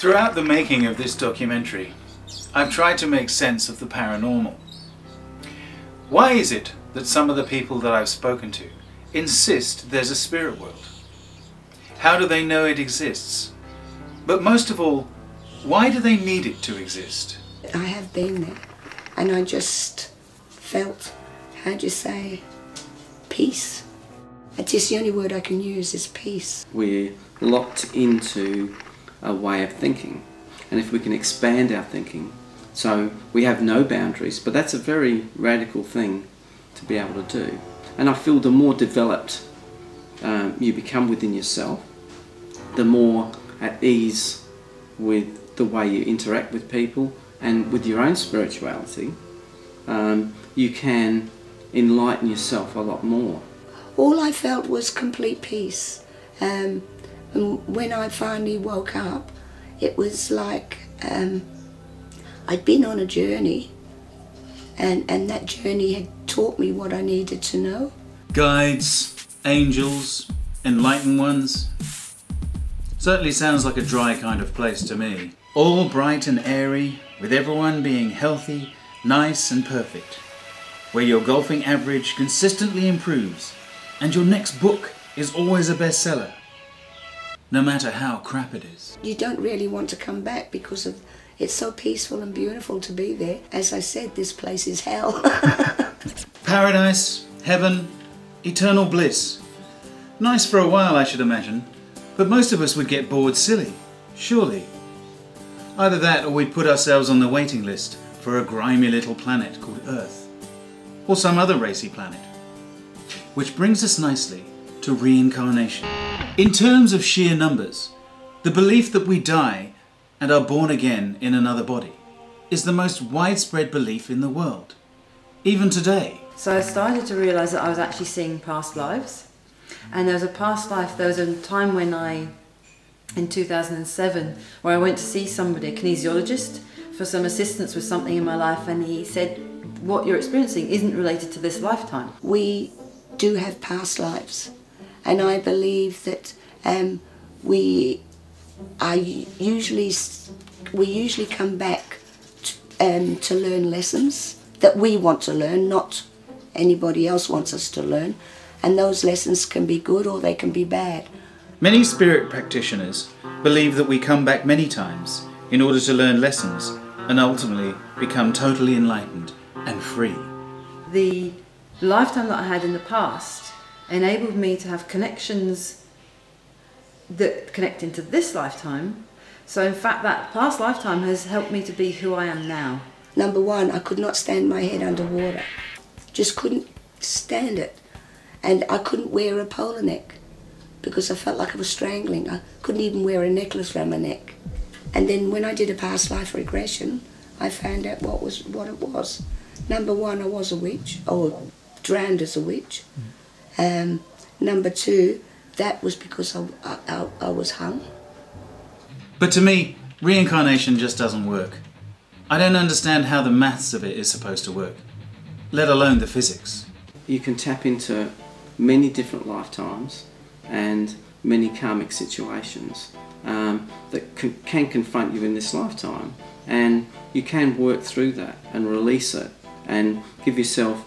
Throughout the making of this documentary, I've tried to make sense of the paranormal. Why is it that some of the people that I've spoken to insist there's a spirit world? How do they know it exists? But most of all, why do they need it to exist? I have been there, and I just felt, how'd you say, peace. It's just the only word I can use is peace. We're locked into a way of thinking, and if we can expand our thinking, so we have no boundaries, but that's a very radical thing to be able to do. And I feel the more developed you become within yourself, the more at ease with the way you interact with people and with your own spirituality, you can enlighten yourself a lot more. All I felt was complete peace. And when I finally woke up, it was like I'd been on a journey, and that journey had taught me what I needed to know. Guides, angels, enlightened ones. Certainly sounds like a dry kind of place to me. All bright and airy, with everyone being healthy, nice and perfect. Where your golfing average consistently improves, and your next book is always a bestseller, no matter how crap it is. You don't really want to come back because it's so peaceful and beautiful to be there. As I said, this place is hell. Paradise, heaven, eternal bliss. Nice for a while, I should imagine, but most of us would get bored silly, surely. Either that or we'd put ourselves on the waiting list for a grimy little planet called Earth, or some other racy planet. Which brings us nicely to reincarnation. In terms of sheer numbers, the belief that we die and are born again in another body is the most widespread belief in the world, even today. So I started to realise that I was actually seeing past lives, and there was a past life, there was a time when in 2007, where I went to see somebody, a kinesiologist, for some assistance with something in my life, and he said, what you're experiencing isn't related to this lifetime. We do have past lives, and I believe that we usually come back to learn lessons that we want to learn, not anybody else wants us to learn, and those lessons can be good or they can be bad. Many spirit practitioners believe that we come back many times in order to learn lessons and ultimately become totally enlightened and free. The lifetime that I had in the past enabled me to have connections that connect into this lifetime. So in fact that past lifetime has helped me to be who I am now. Number one, I could not stand my head underwater. Just couldn't stand it. And I couldn't wear a polo neck because I felt like I was strangling. I couldn't even wear a necklace around my neck. And then when I did a past life regression, I found out what it was. Number one, I was a witch, or drowned as a witch. Number two, that was because I was hung. But to me, reincarnation just doesn't work. I don't understand how the maths of it is supposed to work, let alone the physics. You can tap into many different lifetimes and many karmic situations that can confront you in this lifetime, and you can work through that and release it and give yourself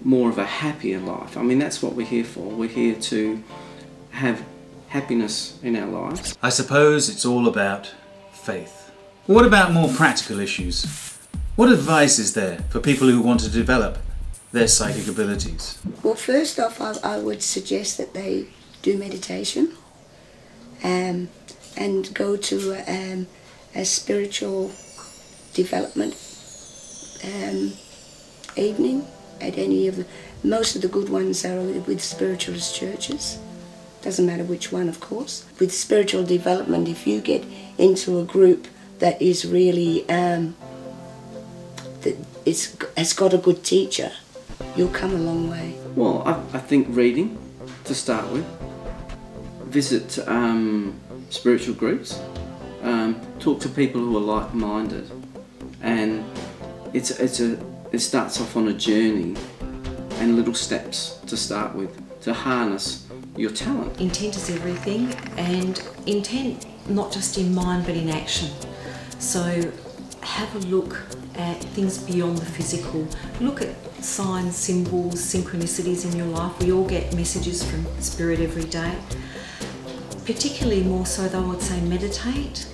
more of a happier life. I mean, that's what we're here for. We're here to have happiness in our lives. I suppose it's all about faith. What about more practical issues? What advice is there for people who want to develop their psychic abilities? Well, first off, I would suggest that they do meditation and go to a spiritual development evening at any of the... Most of the good ones are with spiritualist churches. Doesn't matter which one, of course. With spiritual development, if you get into a group that is really... has got a good teacher, you'll come a long way. Well, I think reading, to start with. Visit spiritual groups. Talk to people who are like-minded. And it starts off on a journey and little steps to start with, to harness your talent. Intent is everything, and intent not just in mind but in action. So have a look at things beyond the physical. Look at signs, symbols, synchronicities in your life. We all get messages from Spirit every day. Particularly more so though, I would say meditate.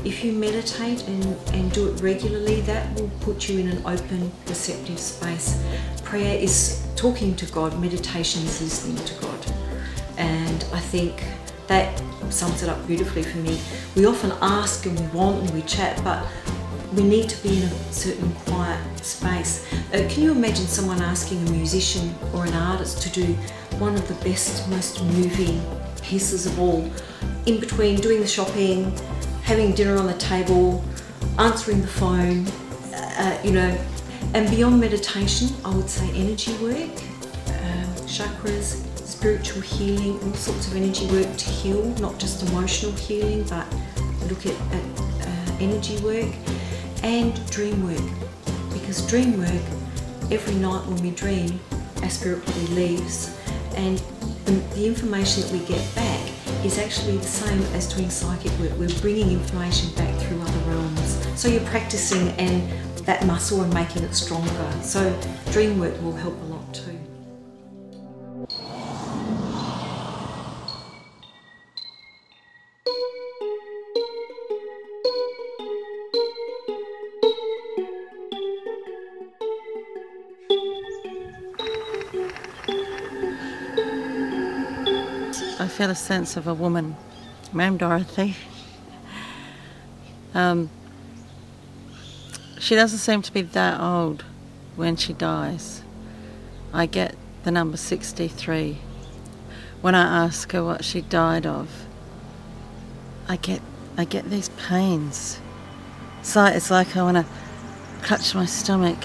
If you meditate and do it regularly, that will put you in an open, receptive space. Prayer is talking to God, meditation is listening to God. And I think that sums it up beautifully for me. We often ask and we want and we chat, but we need to be in a certain quiet space. Can you imagine someone asking a musician or an artist to do one of the best, most moving pieces of all, in between doing the shopping, having dinner on the table, answering the phone, you know. And beyond meditation, I would say energy work, chakras, spiritual healing, all sorts of energy work to heal, not just emotional healing, but look at energy work and dream work. Because dream work, every night when we dream, our spirit body leaves, and the information that we get back is actually the same as doing psychic work. We're bringing information back through other realms. So you're practicing and that muscle and making it stronger. So dream work will help a lot too. I feel a sense of a woman. I'm Dorothy. She doesn't seem to be that old when she dies. I get the number 63. When I ask her what she died of, I get these pains. It's like I want to clutch my stomach.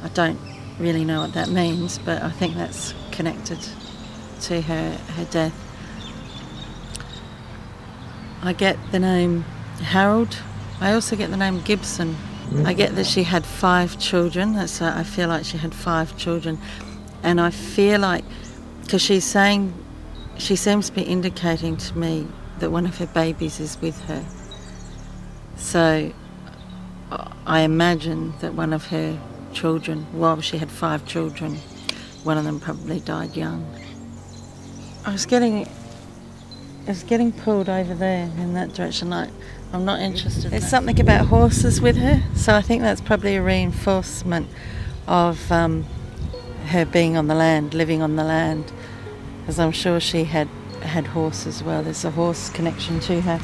I don't really know what that means, but I think that's connected to her death. I get the name Harold. I also get the name Gibson. I get that she had 5 children. I feel like she had 5 children. And I feel like, because she's saying, she seems to be indicating to me that one of her babies is with her. So I imagine that one of her children, well, she had 5 children, one of them probably died young. I was getting pulled over there in that direction. Like, I'm not interested. There's something about horses with her, so I think that's probably a reinforcement of her being on the land, living on the land, because I'm sure she had horses as well. There's a horse connection to her.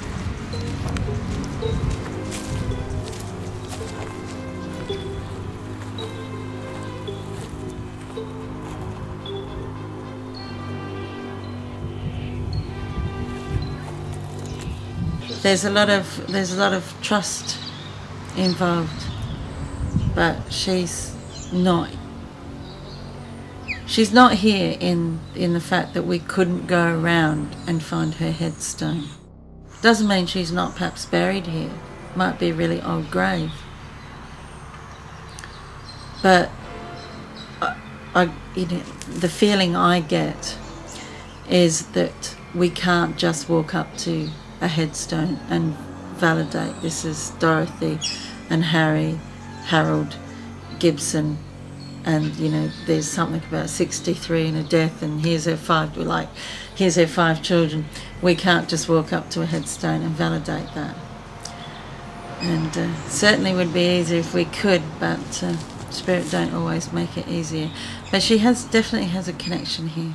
There's a lot of trust involved, but she's not here in the fact that we couldn't go around and find her headstone. Doesn't mean she's not perhaps buried here. Might be a really old grave. But the feeling I get is that we can't just walk up to a headstone and validate this is Dorothy and Harold Gibson, and there's something about 63 and a death, and here's her 5. We're like, here's her 5 children. We can't just walk up to a headstone and validate that. And certainly would be easier if we could, but Spirit don't always make it easier. But she definitely has a connection here.